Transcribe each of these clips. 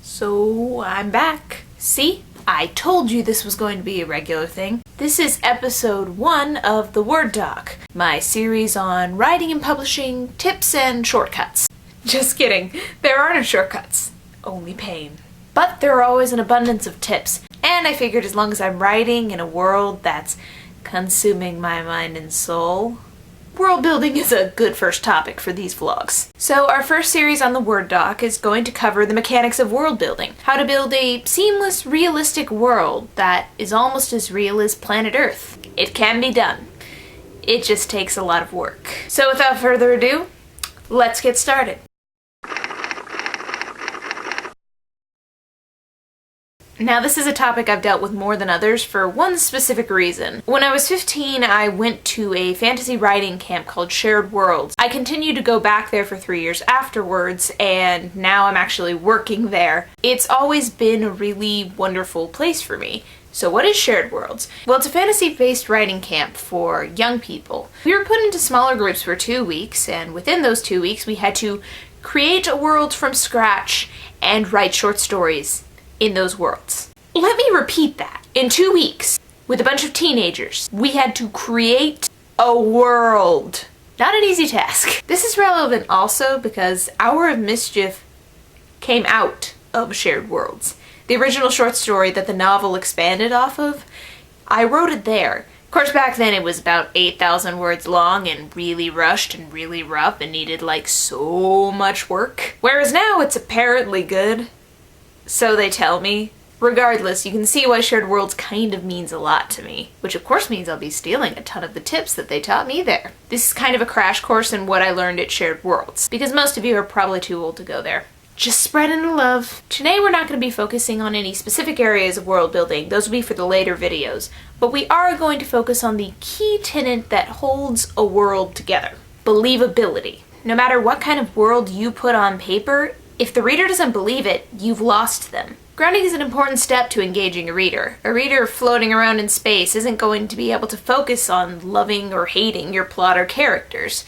So I'm back. See? I told you this was going to be a regular thing. This is episode 1 of the Word Doc, my series on writing and publishing tips and shortcuts. Just kidding, there are no shortcuts, only pain. But there are always an abundance of tips, and I figured as long as I'm writing in a world that's consuming my mind and soul, world building is a good first topic for these vlogs. So our first series on the Word Doc is going to cover the mechanics of world building, how to build a seamless, realistic world that is almost as real as planet Earth. It can be done. It just takes a lot of work. So without further ado, let's get started. Now this is a topic I've dealt with more than others for one specific reason. When I was 15, I went to a fantasy writing camp called Shared Worlds. I continued to go back there for 3 years afterwards, and now I'm actually working there. It's always been a really wonderful place for me. So what is Shared Worlds? Well, it's a fantasy-based writing camp for young people. We were put into smaller groups for 2 weeks, and within those 2 weeks we had to create a world from scratch and write short stories in those worlds. Let me repeat that. In 2 weeks, with a bunch of teenagers, we had to create a world. Not an easy task. This is relevant also because Hour of Mischief came out of Shared Worlds. The original short story that the novel expanded off of, I wrote it there. Of course, back then it was about 8,000 words long and really rushed and really rough and needed like so much work. Whereas now it's apparently good. So they tell me. Regardless, you can see why Shared Worlds kind of means a lot to me, which of course means I'll be stealing a ton of the tips that they taught me there. This is kind of a crash course in what I learned at Shared Worlds, because most of you are probably too old to go there. Just spreading the love. Today we're not going to be focusing on any specific areas of world building, those will be for the later videos, but we are going to focus on the key tenet that holds a world together. Believability. No matter what kind of world you put on paper, if the reader doesn't believe it, you've lost them. Grounding is an important step to engaging a reader. A reader floating around in space isn't going to be able to focus on loving or hating your plot or characters.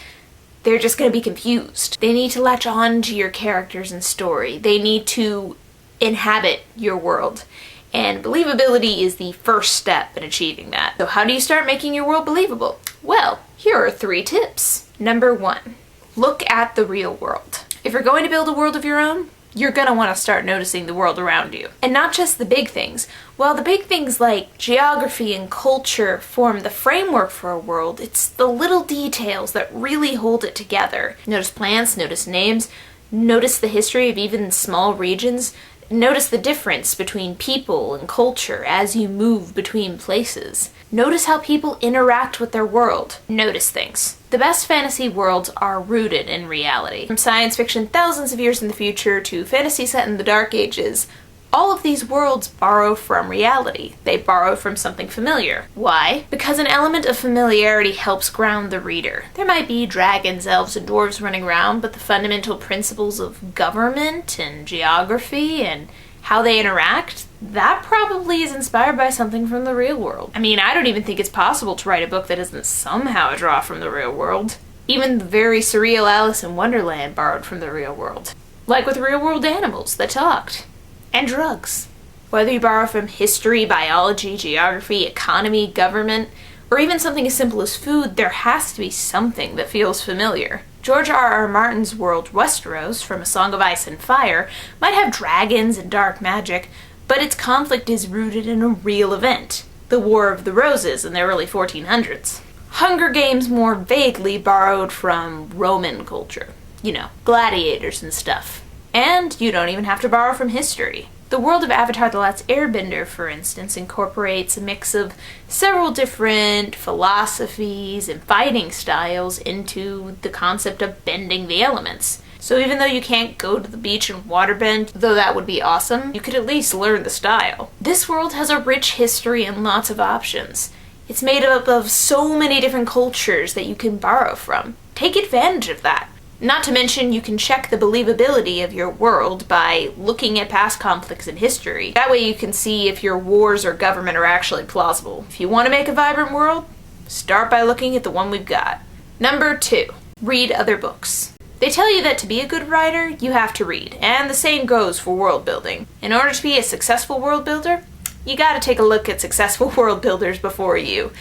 They're just going to be confused. They need to latch on to your characters and story. They need to inhabit your world. And believability is the first step in achieving that. So how do you start making your world believable? Well, here are 3 tips. Number 1, look at the real world. If you're going to build a world of your own, you're gonna want to start noticing the world around you. And not just the big things. While the big things like geography and culture form the framework for a world, it's the little details that really hold it together. Notice plants, notice names, notice the history of even small regions, notice the difference between people and culture as you move between places. Notice how people interact with their world. Notice things. The best fantasy worlds are rooted in reality. From science fiction thousands of years in the future to fantasy set in the Dark Ages, all of these worlds borrow from reality. They borrow from something familiar. Why? Because an element of familiarity helps ground the reader. There might be dragons, elves, and dwarves running around, but the fundamental principles of government and geography and how they interact, that probably is inspired by something from the real world. I mean, I don't even think it's possible to write a book that doesn't somehow draw from the real world. Even the very surreal Alice in Wonderland borrowed from the real world. Like with real world animals that talked. And drugs. Whether you borrow from history, biology, geography, economy, government, or even something as simple as food, there has to be something that feels familiar. George R.R. Martin's world, Westeros, from A Song of Ice and Fire, might have dragons and dark magic, but its conflict is rooted in a real event, the War of the Roses in the early 1400s. Hunger Games more vaguely borrowed from Roman culture. You know, gladiators and stuff. And you don't even have to borrow from history. The world of Avatar: The Last Airbender, for instance, incorporates a mix of several different philosophies and fighting styles into the concept of bending the elements. So even though you can't go to the beach and waterbend, though that would be awesome, you could at least learn the style. This world has a rich history and lots of options. It's made up of so many different cultures that you can borrow from. Take advantage of that. Not to mention, you can check the believability of your world by looking at past conflicts in history. That way you can see if your wars or government are actually plausible. If you want to make a vibrant world, start by looking at the one we've got. Number 2, read other books. They tell you that to be a good writer, you have to read, and the same goes for world building. In order to be a successful world builder, you gotta take a look at successful world builders before you,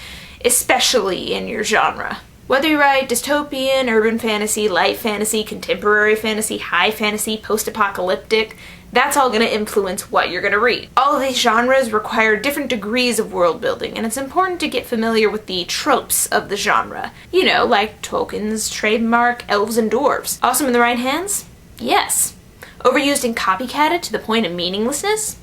especially in your genre. Whether you write dystopian, urban fantasy, light fantasy, contemporary fantasy, high fantasy, post-apocalyptic, that's all gonna influence what you're gonna read. All of these genres require different degrees of world building, and it's important to get familiar with the tropes of the genre. You know, like Tolkien's trademark elves and dwarves. Awesome in the right hands? Yes. Overused and copycatted to the point of meaninglessness?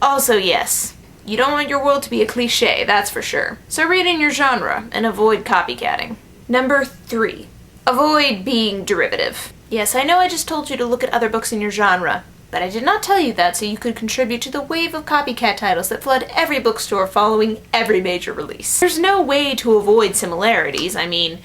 Also yes. You don't want your world to be a cliche, that's for sure. So read in your genre and avoid copycatting. Number 3. Avoid being derivative. Yes, I know I just told you to look at other books in your genre, but I did not tell you that so you could contribute to the wave of copycat titles that flood every bookstore following every major release. There's no way to avoid similarities. I mean,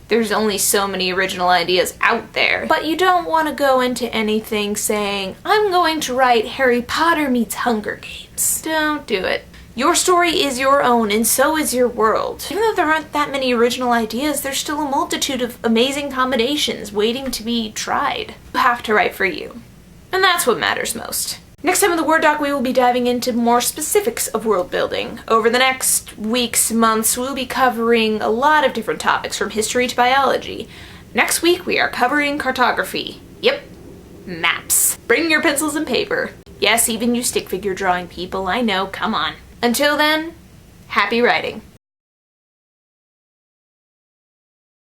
there's only so many original ideas out there. But you don't want to go into anything saying, I'm going to write Harry Potter meets Hunger Games. Don't do it. Your story is your own, and so is your world. Even though there aren't that many original ideas, there's still a multitude of amazing combinations waiting to be tried. You have to write for you. And that's what matters most. Next time on the Word Doc, we will be diving into more specifics of world building. Over the next weeks, months, we'll be covering a lot of different topics, from history to biology. Next week, we are covering cartography. Yep, maps. Bring your pencils and paper. Yes, even you stick figure drawing people, I know, come on. Until then, happy writing.